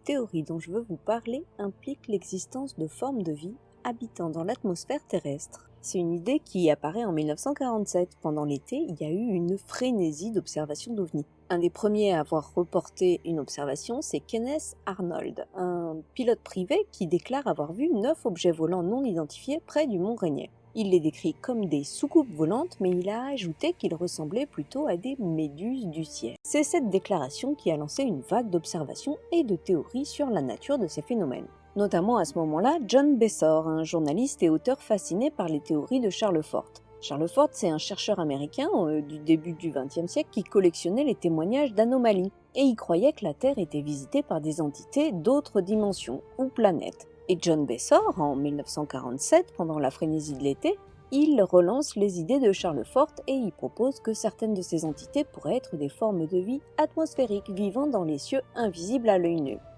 théorie dont je veux vous parler implique l'existence de formes de vie habitant dans l'atmosphère terrestre. C'est une idée qui apparaît en 1947. Pendant l'été, il y a eu une frénésie d'observations d'OVNI. Un des premiers à avoir reporté une observation, c'est Kenneth Arnold, un pilote privé qui déclare avoir vu 9 objets volants non identifiés près du mont Rainier. Il les décrit comme des soucoupes volantes, mais il a ajouté qu'ils ressemblaient plutôt à des méduses du ciel. C'est cette déclaration qui a lancé une vague d'observations et de théories sur la nature de ces phénomènes. Notamment à ce moment-là, John Bessor, un journaliste et auteur fasciné par les théories de Charles Fort. Charles Fort, c'est un chercheur américain du début du XXe siècle qui collectionnait les témoignages d'anomalies, et il croyait que la Terre était visitée par des entités d'autres dimensions ou planètes. Et John Bessor, en 1947, pendant la frénésie de l'été, il relance les idées de Charles Fort et il propose que certaines de ces entités pourraient être des formes de vie atmosphériques vivant dans les cieux invisibles à l'œil nu.